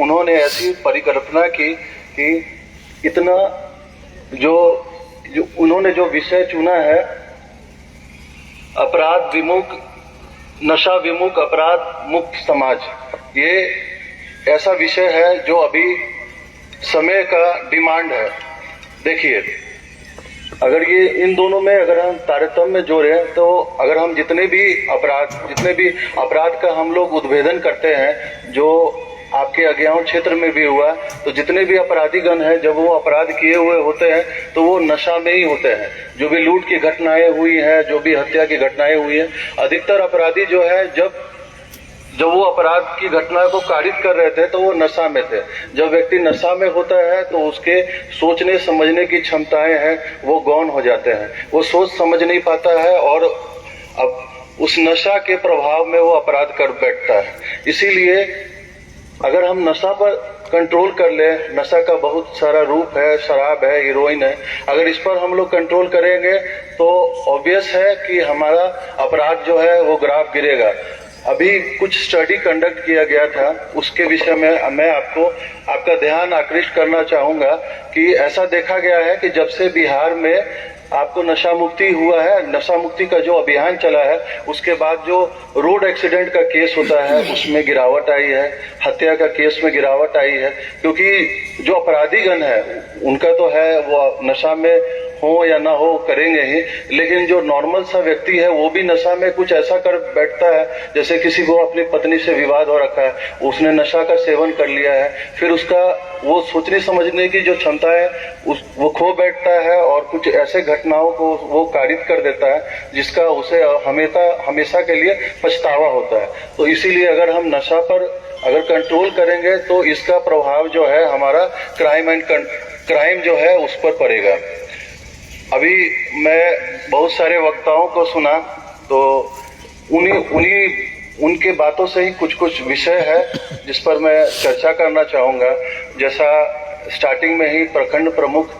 उन्होंने ऐसी परिकल्पना की कि इतना जो उन्होंने जो विषय चुना है, अपराध विमुक्त, नशा विमुक्त, अपराध मुक्त समाज, ये ऐसा विषय है जो अभी समय का डिमांड है। देखिए, अगर ये इन दोनों में अगर हम तारतम्य जोड़े तो अगर हम जितने भी अपराध का हम लोग उद्भेदन करते हैं, जो आपके अज्ञात क्षेत्र में भी हुआ, तो जितने भी अपराधीगण हैं जब वो अपराध किए हुए होते हैं तो वो नशा में ही होते हैं। जो भी लूट की घटनाएं हुई हैं, जो भी हत्या की घटनाएं हुई हैं, अधिकतर अपराधी जो है जब वो अपराध की घटना को कारित कर रहे थे तो वो नशा में थे। जब व्यक्ति नशा में होता है तो उसके सोचने समझने की क्षमताएं हैं वो गौण हो जाते हैं, वो सोच समझ नहीं पाता है और अब उस नशा के प्रभाव में वो अपराध कर बैठता है। इसीलिए अगर हम नशा पर कंट्रोल कर ले, नशा का बहुत सारा रूप है, शराब है, हीरोइन है, अगर इस पर हम लोग कंट्रोल करेंगे तो ऑब्वियस है कि हमारा अपराध जो है वो ग्राफ गिरेगा। अभी कुछ स्टडी कंडक्ट किया गया था, उसके विषय में मैं आपका ध्यान आकृष्ट करना चाहूंगा कि ऐसा देखा गया है कि जब से बिहार में आपको नशा मुक्ति हुआ है, नशा मुक्ति का जो अभियान चला है, उसके बाद जो रोड एक्सीडेंट का केस होता है उसमें गिरावट आई है, हत्या का केस में गिरावट आई है, क्योंकि जो अपराधीगण है उनका तो है वो नशा में हो या ना हो करेंगे ही, लेकिन जो नॉर्मल सा व्यक्ति है वो भी नशा में कुछ ऐसा कर बैठता है, जैसे किसी को अपनी पत्नी से विवाद हो रखा है, उसने नशा का सेवन कर लिया है, फिर उसका वो सोचने समझने की जो क्षमता है वो खो बैठता है और कुछ ऐसे घटनाओं को वो कारित कर देता है जिसका उसे हमेशा के लिए पछतावा होता है। तो इसीलिए अगर हम नशा पर अगर कंट्रोल करेंगे तो इसका प्रभाव जो है हमारा क्राइम जो है उस पर पड़ेगा। अभी मैं बहुत सारे वक्ताओं को सुना तो उनके बातों से ही कुछ विषय है जिस पर मैं चर्चा करना चाहूंगा। जैसा स्टार्टिंग में ही प्रखंड प्रमुख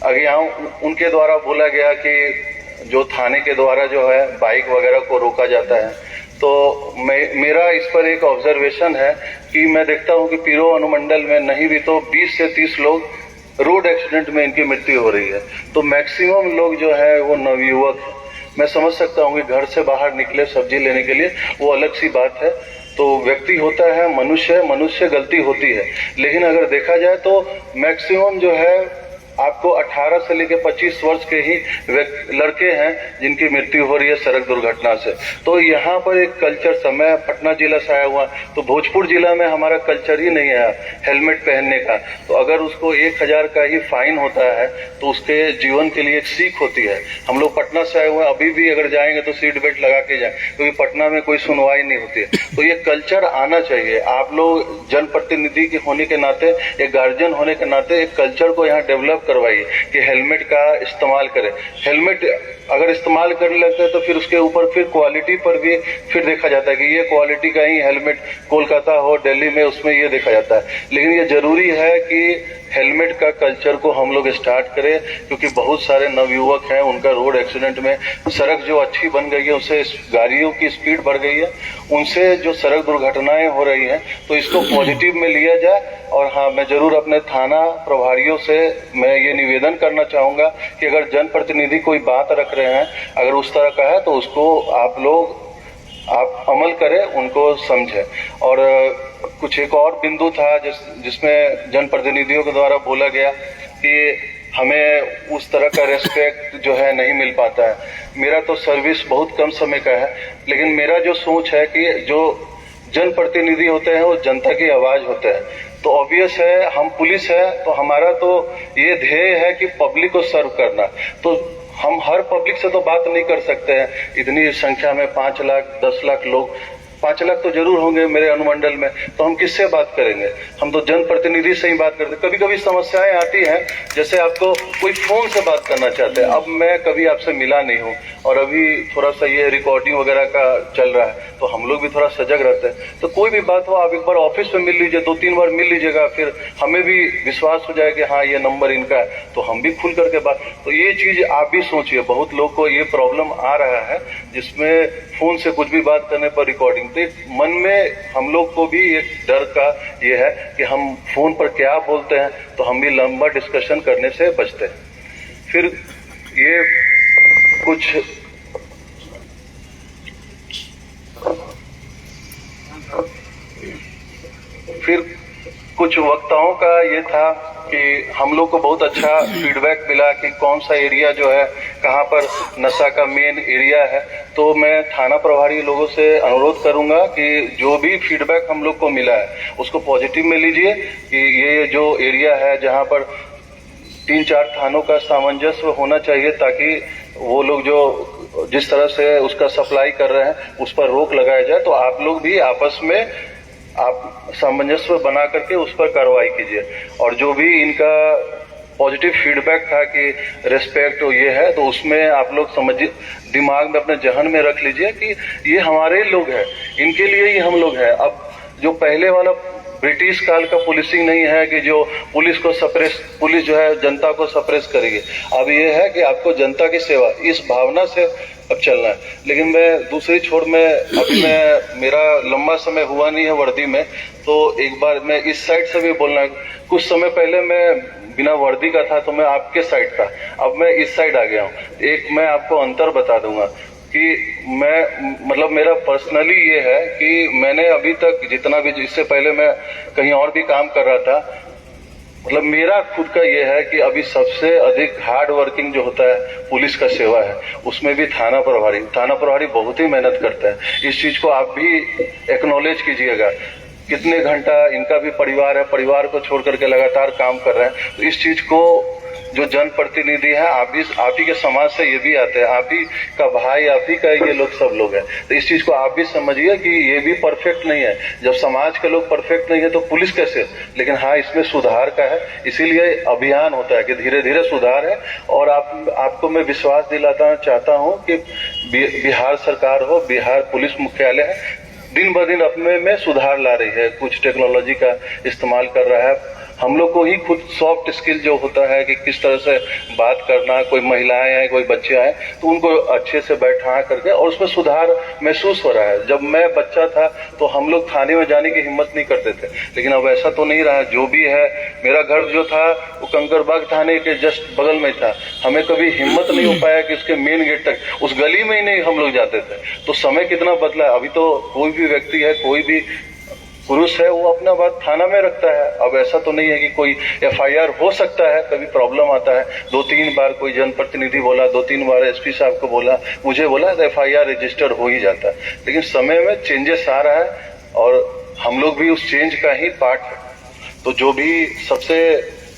अज्ञात उनके द्वारा बोला गया कि जो थाने के द्वारा जो है बाइक वगैरह को रोका जाता है, तो मेरा इस पर एक ऑब्जर्वेशन है कि मैं देखता हूं कि पीरो अनुमंडल में नहीं भी तो 20 से 30 लोग रोड एक्सीडेंट में इनकी मृत्यु हो रही है। तो मैक्सिमम लोग जो है वो नवयुवक हैं। मैं समझ सकता हूँ कि घर से बाहर निकले सब्जी लेने के लिए, वो अलग सी बात है, तो व्यक्ति होता है, मनुष्य गलती होती है, लेकिन अगर देखा जाए तो मैक्सिमम जो है आपको 18 से लेकर 25 वर्ष के ही लड़के हैं जिनकी मृत्यु हो रही है सड़क दुर्घटना से। तो यहाँ पर एक कल्चर, मैं पटना जिला से आया हुआ, तो भोजपुर जिला में हमारा कल्चर ही नहीं है हेलमेट पहनने का। तो अगर उसको 1000 का ही फाइन होता है तो उसके जीवन के लिए एक सीख होती है। हम लोग पटना से आए हुए हैं, अभी भी अगर जाएंगे तो सीट बेल्ट लगा के जाए, क्योंकि पटना में कोई सुनवाई नहीं होती है। तो ये कल्चर आना चाहिए। आप लोग जनप्रतिनिधि के होने के नाते, एक गार्जियन होने के नाते एक कल्चर को यहाँ डेवलप करवाइए कि हेलमेट का इस्तेमाल करें। हेलमेट अगर इस्तेमाल करने लगते हैं तो फिर उसके ऊपर फिर क्वालिटी पर भी फिर देखा जाता है कि ये क्वालिटी का ही हेलमेट कोलकाता हो, दिल्ली में, उसमें ये देखा जाता है। लेकिन ये जरूरी है कि हेलमेट का कल्चर को हम लोग स्टार्ट करें, क्योंकि बहुत सारे नवयुवक हैं उनका रोड एक्सीडेंट में, सड़क जो अच्छी बन गई है उससे गाड़ियों की स्पीड बढ़ गई है, उनसे जो सड़क दुर्घटनाएं हो रही हैं, तो इसको पॉजिटिव में लिया जाए। और हाँ, मैं जरूर अपने थाना प्रभारियों से मैं ये निवेदन करना चाहूंगा कि अगर जनप्रतिनिधि कोई बात रख रहे हैं, अगर उस तरह का है तो उसको आप अमल करें, उनको समझें। और कुछ एक और बिंदु था जिसमें जनप्रतिनिधियों के द्वारा बोला गया कि हमें उस तरह का रेस्पेक्ट जो है नहीं मिल पाता है। मेरा तो सर्विस बहुत कम समय का है, लेकिन मेरा जो सोच है कि जो जनप्रतिनिधि होते हैं वो जनता की आवाज होते हैं। तो ऑब्वियस है, हम पुलिस है तो हमारा तो ये ध्येय है कि पब्लिक को सर्व करना। तो हम हर पब्लिक से तो बात नहीं कर सकते हैं, इतनी संख्या में 5 लाख 10 लाख लोग, 5 लाख तो जरूर होंगे मेरे अनुमंडल में, तो हम किससे बात करेंगे? हम तो जनप्रतिनिधि से ही बात करते। कभी कभी समस्याएं आती हैं, जैसे आपको कोई फोन से बात करना चाहते हैं। अब मैं कभी आपसे मिला नहीं हूं और अभी थोड़ा सा ये रिकॉर्डिंग वगैरह का चल रहा है, तो हम लोग भी थोड़ा सजग रहते हैं। तो कोई भी बात हो आप एक बार ऑफिस में मिल लीजिए, 2-3 बार मिल लीजिएगा, फिर हमें भी विश्वास हो जाए कि हाँ ये नंबर इनका है, तो हम भी खुल करके बात। तो ये चीज आप भी सोचिए, बहुत लोग को ये प्रॉब्लम आ रहा है जिसमें फोन से कुछ भी बात करने पर रिकॉर्डिंग। तो मन में हम लोग को भी एक डर का ये है कि हम फोन पर क्या बोलते हैं, तो हम भी लंबा डिस्कशन करने से बचते हैं। फिर ये कुछ वक्ताओं का ये था कि हम लोग को बहुत अच्छा फीडबैक मिला कि कौन सा एरिया जो है, कहाँ पर नशा का मेन एरिया है। तो मैं थाना प्रभारी लोगों से अनुरोध करूंगा कि जो भी फीडबैक हम लोग को मिला है उसको पॉजिटिव में लीजिए कि ये जो एरिया है जहाँ पर 3-4 थानों का सामंजस्य होना चाहिए, ताकि वो लोग जो जिस तरह से उसका सप्लाई कर रहे हैं उस पर रोक लगाया जाए। तो आप लोग भी आपस में आप सामंजस्य बना करके उस पर कार्रवाई कीजिए। और जो भी इनका पॉजिटिव फीडबैक था कि रेस्पेक्ट ये है, तो उसमें आप लोग समझिए, दिमाग में अपने जहन में रख लीजिए कि ये हमारे लोग हैं, इनके लिए ही हम लोग हैं। अब जो पहले वाला ब्रिटिश काल का पुलिसिंग नहीं है कि जो पुलिस जो है जनता को सप्रेस करेगी। अब ये है कि आपको जनता की सेवा, इस भावना से अब चलना है। लेकिन मैं दूसरी छोर में अभी मेरा लंबा समय हुआ नहीं है वर्दी में, तो एक बार मैं इस साइड से भी बोलना है। कुछ समय पहले मैं बिना वर्दी का था तो मैं आपके साइड था, अब मैं इस साइड आ गया हूँ। एक मैं आपको अंतर बता दूंगा कि मैं मेरा पर्सनली ये है कि मैंने अभी तक जितना भी, इससे पहले मैं कहीं और भी काम कर रहा था, मेरा खुद का ये है कि अभी सबसे अधिक हार्ड वर्किंग जो होता है पुलिस का सेवा है, उसमें भी थाना प्रभारी बहुत ही मेहनत करता है। इस चीज को आप भी एक्नॉलेज कीजिएगा। कितने घंटा इनका भी परिवार है, परिवार को छोड़ करके लगातार काम कर रहे हैं। तो इस चीज को जो जनप्रतिनिधि है, आप ही के समाज से ये भी आते हैं, आप ही का भाई, आप ही का ये लोग सब लोग हैं। तो इस चीज को आप भी समझिए कि ये भी परफेक्ट नहीं है। जब समाज के लोग परफेक्ट नहीं है तो पुलिस कैसे? लेकिन हाँ, इसमें सुधार का है, इसीलिए अभियान होता है कि धीरे धीरे सुधार है। और आपको मैं विश्वास दिलाना चाहता हूँ कि बिहार सरकार हो, बिहार पुलिस मुख्यालय है, दिन ब दिन अपने में सुधार ला रही है, कुछ टेक्नोलॉजी का इस्तेमाल कर रहा है। हम लोग को ही खुद सॉफ्ट स्किल जो होता है कि किस तरह से बात करना, कोई महिलाएं हैं, कोई बच्चे आए तो उनको अच्छे से बैठा करके, और उसमें सुधार महसूस हो रहा है। जब मैं बच्चा था तो हम लोग थाने में जाने की हिम्मत नहीं करते थे, लेकिन अब ऐसा तो नहीं रहा। जो भी है, मेरा घर जो था वो कंकरबाग थाने के जस्ट बगल में था, हमें कभी हिम्मत नहीं हो पाया कि उसके मेन गेट तक, उस गली में ही नहीं हम लोग जाते थे। तो समय कितना बदला है। अभी तो कोई भी व्यक्ति है, कोई भी पुरुष है, वो अपना बात थाना में रखता है। अब ऐसा तो नहीं है कि कोई FIR हो सकता है, कभी प्रॉब्लम आता है, 2-3 बार कोई जनप्रतिनिधि बोला, 2-3 बार SP साहब को बोला, मुझे बोला, तो FIR रजिस्टर हो ही जाता है। लेकिन समय में चेंजेस आ रहा है और हम लोग भी उस चेंज का ही पार्ट है। तो जो भी सबसे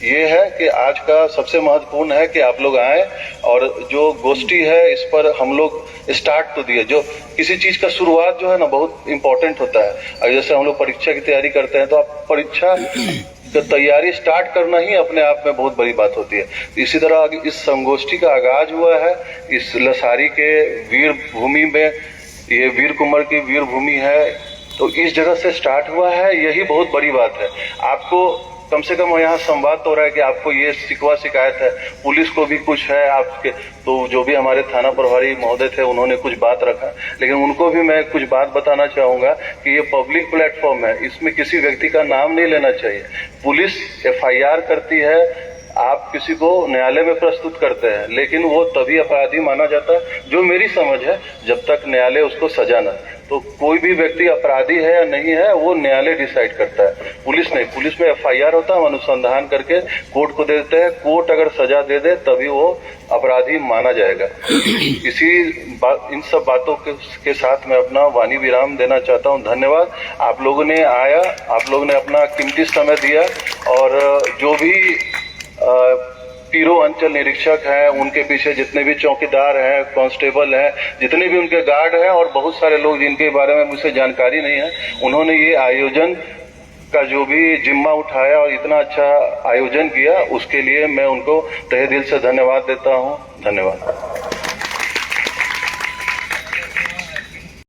ये है कि आज का सबसे महत्वपूर्ण है कि आप लोग आए, और जो गोष्ठी है इस पर हम लोग स्टार्ट तो दिए। जो किसी चीज का शुरुआत जो है ना, बहुत इंपॉर्टेंट होता है। अगर जैसे हम लोग परीक्षा की तैयारी करते हैं तो आप परीक्षा की तैयारी स्टार्ट करना ही अपने आप में बहुत बड़ी बात होती है। इसी तरह इस संगोष्ठी का आगाज हुआ है इस लसारी के वीर भूमि में, ये वीर कुंवर की वीर भूमि है, तो इस जगह से स्टार्ट हुआ है, यही बहुत बड़ी बात है। आपको कम से कम यहाँ संवाद तो हो रहा है कि आपको ये शिकवा शिकायत है, पुलिस को भी कुछ है आपके। तो जो भी हमारे थाना प्रभारी महोदय थे उन्होंने कुछ बात रखा, लेकिन उनको भी मैं कुछ बात बताना चाहूंगा कि ये पब्लिक प्लेटफॉर्म है, इसमें किसी व्यक्ति का नाम नहीं लेना चाहिए। पुलिस FIR करती है, आप किसी को न्यायालय में प्रस्तुत करते हैं, लेकिन वो तभी अपराधी माना जाता है, जो मेरी समझ है, जब तक न्यायालय उसको सजा न। तो कोई भी व्यक्ति अपराधी है या नहीं है वो न्यायालय डिसाइड करता है, पुलिस नहीं। पुलिस में FIR होता है, हम अनुसंधान करके कोर्ट को दे देते हैं, कोर्ट अगर सजा दे दे तभी वो अपराधी माना जाएगा। इन सब बातों के साथ मैं अपना वाणी विराम देना चाहता हूँ। धन्यवाद। आप लोगों ने आया, आप लोगों ने अपना कीमती समय दिया, और जो भी पीरो अंचल निरीक्षक हैं, उनके पीछे जितने भी चौकीदार हैं, कांस्टेबल हैं, जितने भी उनके गार्ड हैं, और बहुत सारे लोग जिनके बारे में मुझे जानकारी नहीं है, उन्होंने ये आयोजन का जो भी जिम्मा उठाया और इतना अच्छा आयोजन किया, उसके लिए मैं उनको तहे दिल से धन्यवाद देता हूँ। धन्यवाद।